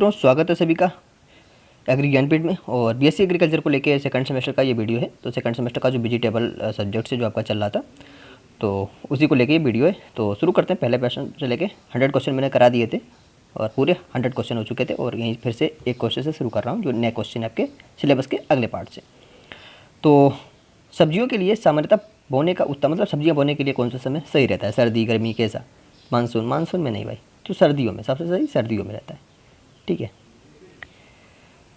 मित्रों, स्वागत है सभी का एग्री ज्ञानपीठ में। और बीएससी एग्रीकल्चर को लेके सेकंड सेमेस्टर का ये वीडियो है। तो सेकंड सेमेस्टर का जो वेजिटेबल सब्जेक्ट से जो आपका चल रहा था, तो उसी को लेके ये वीडियो है। तो शुरू करते हैं। पहले क्वेश्चन से लेके 100 क्वेश्चन मैंने करा दिए थे और पूरे 100 क्वेश्चन हो चुके थे। और यहीं फिर से एक क्वेश्चन से शुरू कर रहा हूँ, जो नए क्वेश्चन आपके सिलेबस के अगले पार्ट से। तो सब्जियों के लिए सामान्यतः बोने का उत्तम, मतलब सब्जियाँ बोने के लिए कौन सा समय सही रहता है? सर्दी, गर्मी, कैसा? मानसून में नहीं भाई, तो सर्दियों में सबसे सही सर्दियों में रहता है। ठीक है।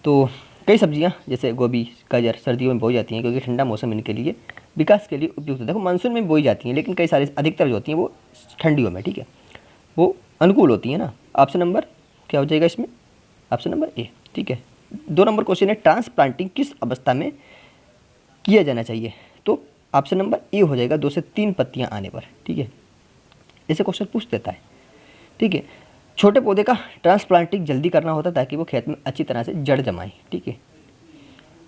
तो कई सब्जियां जैसे गोभी, गाजर सर्दियों में बोई जाती हैं, क्योंकि ठंडा मौसम इनके लिए विकास के लिए उपयुक्त है। देखो, मानसून में बोई जाती हैं, लेकिन कई सारी अधिकतर जो होती हैं वो ठंडियों में, ठीक है, वो अनुकूल होती हैं ना। ऑप्शन नंबर क्या हो जाएगा इसमें? Option number A. ठीक है। 2 नंबर क्वेश्चन है, ट्रांसप्लांटिंग किस अवस्था में किया जाना चाहिए? तो ऑप्शन नंबर ए हो जाएगा 2 से 3 पत्तियाँ आने पर। ठीक है, ऐसे क्वेश्चन पूछ देता है। ठीक है। छोटे पौधे का ट्रांसप्लांटिंग जल्दी करना होता है ताकि वो खेत में अच्छी तरह से जड़ जमाए। ठीक है।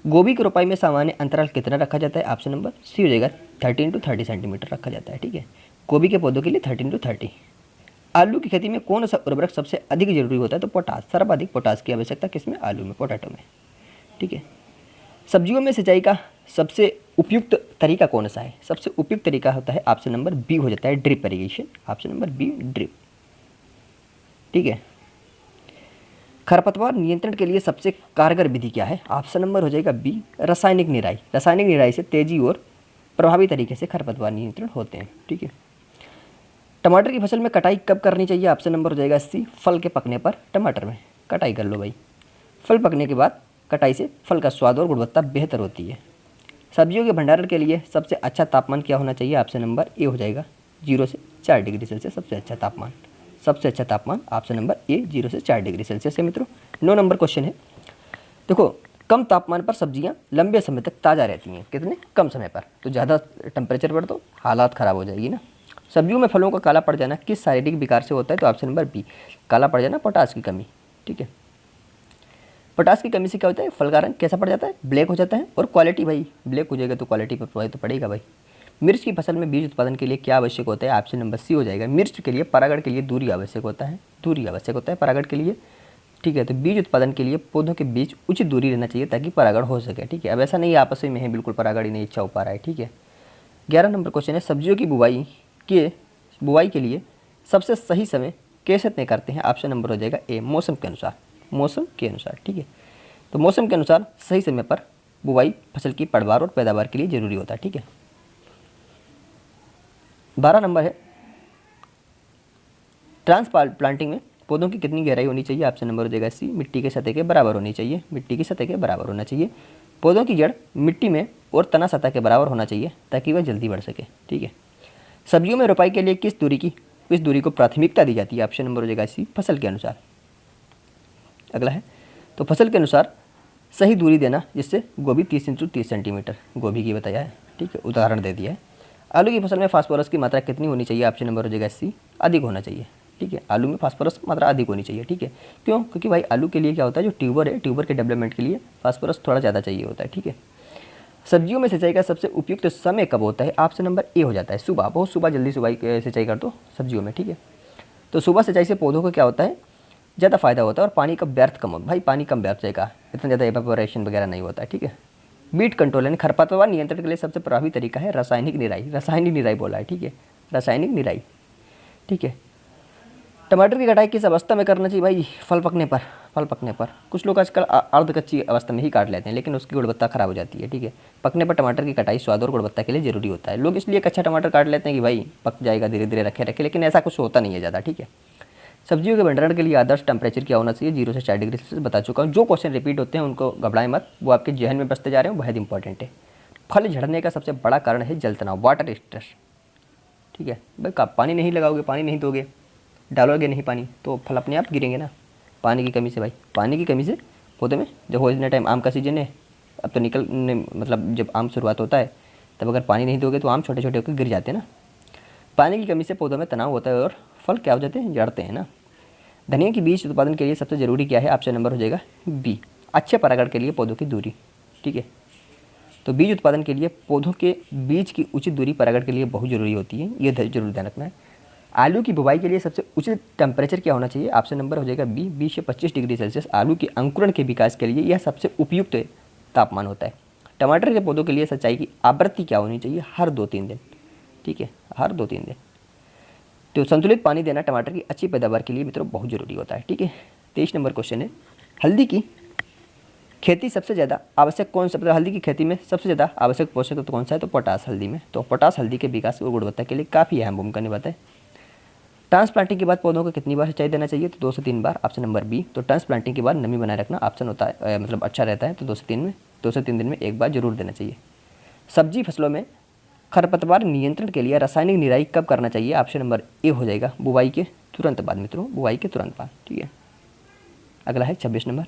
गोभी की रोपाई में सामान्य अंतराल कितना रखा जाता है? ऑप्शन नंबर सी हो जाएगा 13 to 30 सेंटीमीटर रखा जाता है। ठीक है, गोभी के पौधों के लिए 13 to 30। आलू की खेती में कौन सा उर्वरक सबसे अधिक जरूरी होता है? तो पोटास। सर्वाधिक पोटास की आवश्यकता किसमें? आलू में, पोटैटो में। ठीक है। सब्जियों में सिंचाई का सबसे उपयुक्त तरीका कौन सा है? सबसे उपयुक्त तरीका होता है ऑप्शन नंबर बी हो जाता है drip irrigation. Option number B, drip. ठीक है। खरपतवार नियंत्रण के लिए सबसे कारगर विधि क्या है? ऑप्शन नंबर हो जाएगा बी, रासायनिक निराई। रासायनिक निराई से तेजी और प्रभावी तरीके से खरपतवार नियंत्रण होते हैं। ठीक है। टमाटर की फसल में कटाई कब करनी चाहिए? ऑप्शन नंबर हो जाएगा सी, फल के पकने पर टमाटर में कटाई कर लो भाई। फल पकने के बाद कटाई से फल का स्वाद और गुणवत्ता बेहतर होती है। सब्जियों के भंडारण के लिए सबसे अच्छा तापमान क्या होना चाहिए? ऑप्शन नंबर ए हो जाएगा 0 से 4 डिग्री सेल्सियस सबसे अच्छा तापमान। सबसे अच्छा तापमान ऑप्शन नंबर ए 0 से 4 डिग्री सेल्सियस है मित्रों। 9 नंबर क्वेश्चन है। देखो, कम तापमान पर सब्जियां लंबे समय तक ताज़ा रहती हैं। कितने? कम समय पर। तो ज़्यादा टेम्परेचर पर तो हालात ख़राब हो जाएगी ना। सब्जियों में फलों का काला पड़ जाना किस शारीरिक विकार से होता है? तो ऑप्शन नंबर बी, काला पड़ जाना पोटास की कमी। ठीक है। पोटास की कमी से क्या होता है? फल का रंग कैसा पड़ जाता है? ब्लैक हो जाता है। और क्वालिटी भाई, ब्लैक हो जाएगा तो क्वालिटी पर प्रभाव तो पड़ेगा भाई। मिर्च की फसल में बीज उत्पादन के लिए क्या आवश्यक होता है? ऑप्शन नंबर सी हो जाएगा। मिर्च के लिए परागण के लिए दूरी आवश्यक होता है। दूरी आवश्यक होता है परागण के लिए। ठीक है। तो बीज उत्पादन के लिए पौधों के बीच उचित दूरी रहना चाहिए ताकि परागण हो सके। ठीक है। अब ऐसा नहीं आपस में है बिल्कुल परागण ही नहीं इच्छा हो पा रहा है। ठीक है। 11 नंबर क्वेश्चन है, सब्जियों की बुवाई के लिए सबसे सही समय कैसे तय करते हैं? ऑप्शन नंबर हो जाएगा ए, मौसम के अनुसार। मौसम के अनुसार। ठीक है। तो मौसम के अनुसार सही समय पर बुवाई फसल की पैदावार और पैदावार के लिए जरूरी होता है। ठीक है। 12 नंबर है, ट्रांसप्लांटिंग में पौधों की कितनी गहराई होनी चाहिए? ऑप्शन नंबर हो जाएगा सी, मिट्टी के सतह के बराबर होनी चाहिए। मिट्टी की सतह के बराबर होना चाहिए। पौधों की जड़ मिट्टी में और तना सतह के बराबर होना चाहिए ताकि वह जल्दी बढ़ सके। ठीक है। सब्जियों में रोपाई के लिए किस दूरी को प्राथमिकता दी जाती है? ऑप्शन नंबर हो जाएगा सी, फसल के अनुसार। अगला है, तो फसल के अनुसार सही दूरी देना, जिससे गोभी 30 इंटू 30 सेंटीमीटर गोभी की बताया है। ठीक है, उदाहरण दे दिया है। आलू की फसल में फास्फोरस की मात्रा कितनी होनी चाहिए? ऑप्शन नंबर हो जाएगा सी, अधिक होना चाहिए। ठीक है, आलू में फास्फोरस मात्रा अधिक होनी चाहिए। ठीक है, क्यों? क्योंकि भाई आलू के लिए क्या होता है, जो ट्यूबर है, ट्यूबर के डेवलपमेंट के लिए फास्फोरस थोड़ा ज़्यादा चाहिए होता है। ठीक है। सब्जियों में सिंचाई का सबसे उपयुक्त समय कब होता है? ऑप्शन नंबर ए हो जाता है सुबह। बहुत सुबह जल्दी सुबह सिंचाई कर दो सब्जियों में। ठीक है। तो सुबह सिंचाई से पौधों को क्या होता है? ज़्यादा फायदा होता है और पानी का व्यर्थ कम होता है। भाई पानी कम व्यर्थ जाएगा, इतना ज़्यादा एवापोरेशन वगैरह नहीं होता है। ठीक है। बीट कंट्रोल यानी खरपतवार नियंत्रण के लिए सबसे प्रभावी तरीका है रासायनिक निराई। रासायनिक निराई बोला है। ठीक है, रासायनिक निराई। ठीक है। टमाटर की कटाई किस अवस्था में करना चाहिए? भाई फल पकने पर। फल पकने पर। कुछ लोग आजकल अर्ध कच्ची अवस्था में ही काट लेते हैं, लेकिन उसकी गुणवत्ता खराब हो जाती है। ठीक है। पकने पर टमाटर की कटाई स्वाद और गुणवत्ता के लिए जरूरी होता है। लोग इसलिए कच्चा टमाटर काट लेते हैं कि भाई पक जाएगा, धीरे धीरे रखे रखे, लेकिन ऐसा कुछ होता नहीं है ज़्यादा। ठीक है। सब्जियों के भंडारण के लिए आदर्श टेम्परेचर क्या होना चाहिए? 0 से 4 डिग्री सेल्सियस बता चुका हूँ। जो क्वेश्चन रिपीट होते हैं उनको घबराएं मत, वो आपके जहन में बसते जा रहे हैं, बहुत इंपॉर्टेंट है। फल झड़ने का सबसे बड़ा कारण है जल तनाव, वाटर स्ट्रेस। ठीक है भाई, आप पानी नहीं लगाओगे, पानी नहीं दोगे, डालोगे नहीं पानी, तो फल अपने आप गिरेंगे ना। पानी की कमी से भाई, पानी की कमी से पौधे में, जब हो इतने टाइम आम का सीजन है, अब तो निकलने मतलब जब आम शुरुआत होता है, तब अगर पानी नहीं दोगे तो आम छोटे छोटे होकर गिर जाते हैं ना। पानी की कमी से पौधों में तनाव होता है और फल क्या हो जाते हैं? जड़ते हैं ना। धनिया की बीज उत्पादन के लिए सबसे जरूरी क्या है? ऑप्शन नंबर हो जाएगा बी, अच्छे परागण के लिए पौधों की दूरी। ठीक है। तो बीज उत्पादन के लिए पौधों के बीज की उचित दूरी परागण के लिए बहुत जरूरी होती है, ये जरूर ध्यान रखना है। आलू की बुवाई के लिए सबसे उचित टेम्परेचर क्या होना चाहिए? ऑप्शन नंबर हो जाएगा बी, 20 से 25 डिग्री सेल्सियस आलू के अंकुरण के विकास के लिए यह सबसे उपयुक्त तापमान होता है। टमाटर के पौधों के लिए सिंचाई की आवृत्ति क्या होनी चाहिए? हर 2-3 दिन। ठीक है, हर 2-3 दिन। तो संतुलित पानी देना टमाटर की अच्छी पैदावार के लिए मित्रों बहुत जरूरी होता है। ठीक है, 23 नंबर क्वेश्चन है, हल्दी की खेती सबसे ज़्यादा आवश्यक कौन सा, हल्दी की खेती में सबसे ज़्यादा आवश्यक पोषक तत्व कौन सा है? तो पोटास हल्दी में। तो पोटास हल्दी के विकास और गुणवत्ता के लिए काफ़ी अहम भूमिका निभाता है। ट्रांसप्लांटिंग के बाद पौधों को कितनी बार सिंचाई देना चाहिए? तो 2 से 3 बार। Option number B. तो ट्रांसप्लांटिंग के बाद नमी बनाए रखना ऑप्शन होता है, मतलब अच्छा रहता है। तो 2 से 3 दिन में एक बार जरूर देना चाहिए। सब्जी फसलों में खरपतवार नियंत्रण के लिए रासायनिक निराई कब करना चाहिए? ऑप्शन नंबर ए हो जाएगा बुवाई के तुरंत बाद मित्रों, बुवाई के तुरंत बाद। ठीक है, अगला है 26 नंबर,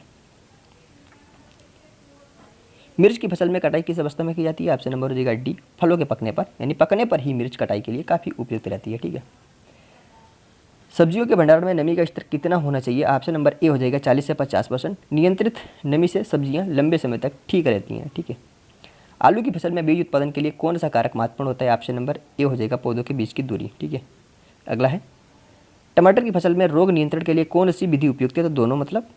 मिर्च की फसल में कटाई किस अवस्था में की जाती है? ऑप्शन नंबर हो जाएगा डी, फलों के पकने पर, यानी पकने पर ही मिर्च कटाई के लिए काफ़ी उपयुक्त रहती है। ठीक है, सब्जियों के भंडारण में नमी का स्तर कितना होना चाहिए? ऑप्शन नंबर ए हो जाएगा 40 से 50%। नियंत्रित नमी से सब्जियां लंबे समय तक ठीक रहती हैं। ठीक है, आलू की फसल में बीज उत्पादन के लिए कौन सा कारक महत्वपूर्ण होता है? ऑप्शन नंबर ए हो जाएगा पौधों के बीच की दूरी। ठीक है, अगला है, टमाटर की फसल में रोग नियंत्रण के लिए कौन सी विधि उपयुक्त है? तो दोनों, मतलब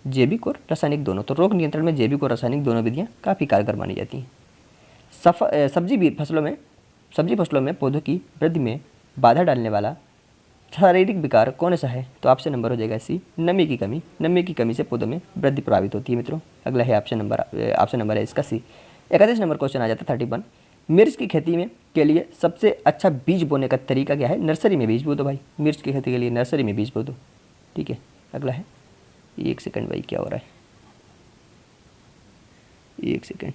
जैविक और रासायनिक दोनों। तो रोग नियंत्रण में जैविक और रासायनिक दोनों विधियाँ काफ़ी कारगर मानी जाती हैं। सब्जी फसलों में पौधों की वृद्धि में बाधा डालने वाला शारीरिक विकार कौन सा है? तो ऑप्शन नंबर हो जाएगा सी, नमी की कमी। नमी की कमी से पौधों में वृद्धि प्रभावित होती है मित्रों। अगला है ऑप्शन नंबर है इसका सी। 31 नंबर क्वेश्चन आ जाता है 31, मिर्च की खेती में के लिए सबसे अच्छा बीज बोने का तरीका क्या है? नर्सरी में बीज बो दो भाई, मिर्च की खेती के लिए नर्सरी में बीज बो दो। ठीक है, अगला है, 1 सेकंड भाई, क्या हो रहा है, 1 सेकंड।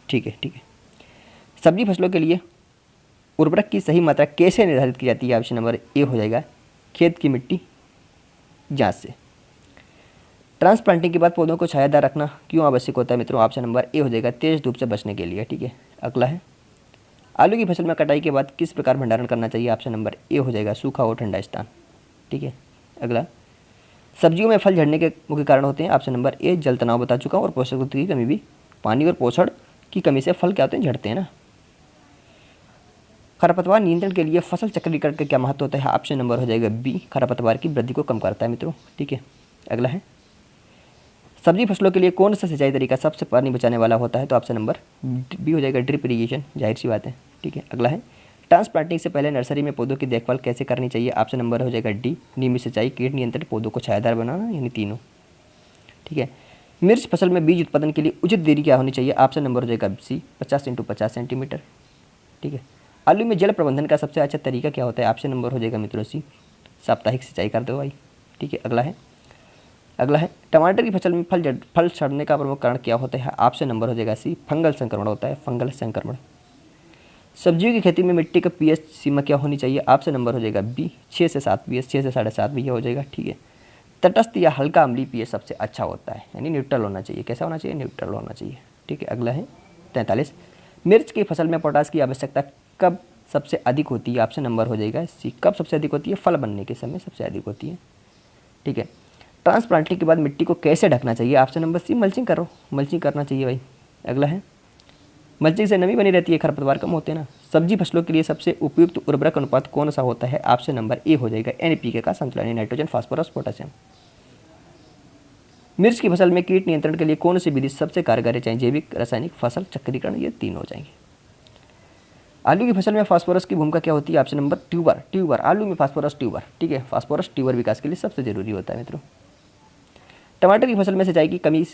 ठीक है, सब्जी फसलों के लिए उर्वरक की सही मात्रा कैसे निर्धारित की जाती है? ऑप्शन नंबर ए हो जाएगा खेत की मिट्टी जांच से। ट्रांसप्लांटिंग के बाद पौधों को छायादार रखना क्यों आवश्यक होता है मित्रों? ऑप्शन नंबर ए हो जाएगा तेज धूप से बचने के लिए। ठीक है, अगला है, आलू की फसल में कटाई के बाद किस प्रकार भंडारण करना चाहिए? ऑप्शन नंबर ए हो जाएगा सूखा और ठंडा स्थान। ठीक है, अगला, सब्जियों में फल झड़ने के मुख्य कारण होते हैं? ऑप्शन नंबर ए जल तनाव बता चुका हूँ, और पोषक तत्व की कमी भी। पानी और पोषण की कमी से फल क्या होते हैं? झड़ते हैं ना। खरपतवार नियंत्रण के लिए फसल चक्रीकरण का क्या महत्व होता है? ऑप्शन नंबर हो जाएगा बी, खरपतवार की वृद्धि को कम करता है मित्रों। ठीक है, अगला है, सब्जी फसलों के लिए कौन सा सिंचाई तरीका सबसे पानी बचाने वाला होता है? तो ऑप्शन नंबर बी हो जाएगा ड्रिप इरीगेशन, जाहिर सी बात है। ठीक है, अगला है, ट्रांसप्लांटिंग से पहले नर्सरी में पौधों की देखभाल कैसे करनी चाहिए? ऑप्शन नंबर हो जाएगा डी, नियमित सिंचाई, कीट नियंत्रण, पौधों को छायादार बनाना, यानी तीनों। ठीक है, मिर्च फसल में बीज उत्पादन के लिए उचित देरी क्या होनी चाहिए? ऑप्शन नंबर हो जाएगा सी, 50 × 50 सेंटीमीटर। ठीक है, आलू में जल प्रबंधन का सबसे अच्छा तरीका क्या होता है? ऑप्शन नंबर हो जाएगा मित्रों सी, साप्ताहिक सिंचाई कर दो भाई। ठीक है, अगला है, टमाटर की फसल में फल सड़ने का प्रमुख कारण क्या होता है? ऑप्शन नंबर हो जाएगा सी, फंगल संक्रमण होता है, फंगल संक्रमण। सब्जियों की खेती में मिट्टी का पीएच सीमा क्या होनी चाहिए? ऑप्शन नंबर हो जाएगा बी, 6 से 7 पीएच, 6 से 7.5 भी हो जाएगा। ठीक है, तटस्थ या हल्का अम्लीय पीएच सबसे अच्छा होता है, यानी न्यूट्रल होना चाहिए। कैसा होना चाहिए? न्यूट्रल होना चाहिए। ठीक है, अगला है 43, मिर्च की फसल में पोटास की आवश्यकता कब सबसे अधिक होती है? ऑप्शन नंबर हो जाएगा सी, कब सबसे अधिक होती है? फल बनने के समय सबसे अधिक होती है। ठीक है, ट्रांसप्लांटिंग के बाद मिट्टी को कैसे ढकना चाहिए? ऑप्शन नंबर सी, मल्चिंग करो, मल्चिंग करना चाहिए भाई। अगला है, मल्चिंग से नमी बनी रहती है, खरपतवार कम होते हैं ना। सब्जी फसलों के लिए सबसे उपयुक्त उर्वरक अनुपात कौन सा होता है? ऑप्शन नंबर ए हो जाएगा एनपीके का संतुलन, नाइट्रोजन, फास्फोरस, पोटेशियम। मिर्च की फसल में कीट नियंत्रण के लिए कौन सी विधि सबसे कारगर है? चाहे जैविक, रासायनिक, फसल चक्रीकरण, ये तीन हो जाएंगे। आलू की फसल में फास्फोरस की भूमिका क्या होती है? ऑप्शन नंबर ट्यूबर, आलू में फास्फोरस ट्यूबर। ठीक है, फास्फोरस ट्यूबर विकास के लिए सबसे जरूरी होता है मित्रों। टमाटर की फसल में सिंचाई की कमी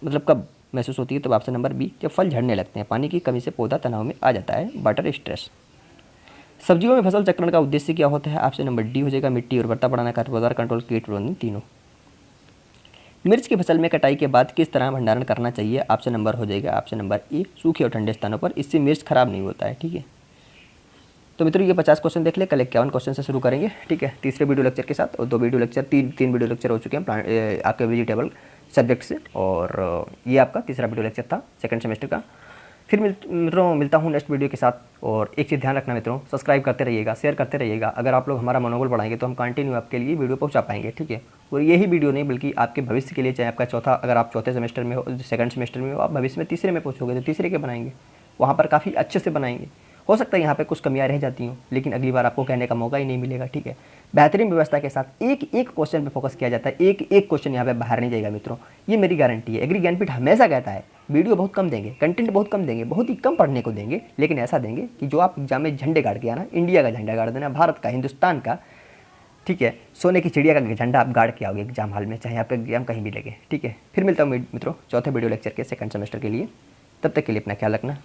मतलब कब महसूस होती है? तो ऑप्शन नंबर बी, जब फल झड़ने लगते हैं, पानी की कमी से पौधा तनाव में आ जाता है, वाटर स्ट्रेस। सब्जियों में फसल चक्रण का उद्देश्य क्या होता है? ऑप्शन नंबर डी हो जाएगा मिट्टी उर्वरता बढ़ाना, खरपतवार कंट्रोल, कीट प्रबंधन, तीनों। मिर्च की फसल में कटाई के बाद किस तरह भंडारण करना चाहिए? ऑप्शन नंबर हो जाएगा ऑप्शन नंबर ए, सूखे और ठंडे स्थानों पर, इससे मिर्च खराब नहीं होता है। ठीक है, तो मित्रों ये 50 क्वेश्चन देख ले, कल 51 क्वेश्चन से शुरू करेंगे। ठीक है, तीसरे वीडियो लेक्चर के साथ, और 2 वीडियो लेक्चर, तीन वीडियो लेक्चर हो चुके हैं आपके वेजिटेबल सब्जेक्ट से, और ये आपका तीसरा वीडियो लेक्चर था सेकंड सेमेस्टर का। फिर मित्रों मिलता हूँ नेक्स्ट वीडियो के साथ। और एक चीज़ ध्यान रखना मित्रों, सब्सक्राइब करते रहिएगा, शेयर करते रहिएगा। अगर आप लोग हमारा मनोबल बढ़ाएंगे तो हम कंटिन्यू आपके लिए वीडियो पहुँचा पाएंगे। ठीक है, और यही वीडियो नहीं बल्कि आपके भविष्य के लिए, चाहे आपका अगर आप चौथे सेमेस्टर में हो, सेकंड सेमेस्टर में हो, आप भविष्य में तीसरे में पहुँचोगे तो तीसरे के बनाएंगे, वहाँ पर काफ़ी अच्छे से बनाएंगे। हो सकता है यहाँ पे कुछ कमियां रह जाती हों, लेकिन अगली बार आपको कहने का मौका ही नहीं मिलेगा। ठीक है, बेहतरीन व्यवस्था के साथ एक एक क्वेश्चन पे फोकस किया जाता है, एक एक क्वेश्चन यहाँ पे बाहर नहीं जाएगा मित्रों, ये मेरी गारंटी है। एग्री ज्ञानपीठ हमेशा कहता है वीडियो बहुत कम देंगे, कंटेंट बहुत कम देंगे, बहुत ही कम पढ़ने को देंगे, लेकिन ऐसा देंगे कि जो आप एग्जाम में झंडे गाड़ के आना, इंडिया का झंडा गाड़ देना, भारत का, हिंदुस्तान का। ठीक है, सोने की चिड़िया का झंडा आप गाड़ के आओगे एग्जाम हॉल में, चाहे आपका एग्जाम कहीं भी लगे। ठीक है, फिर मिलता हूँ मित्रों चौथे वीडियो लेक्चर के सेकंड सेमेस्टर के लिए। तब तक के लिए अपना ख्याल रखना।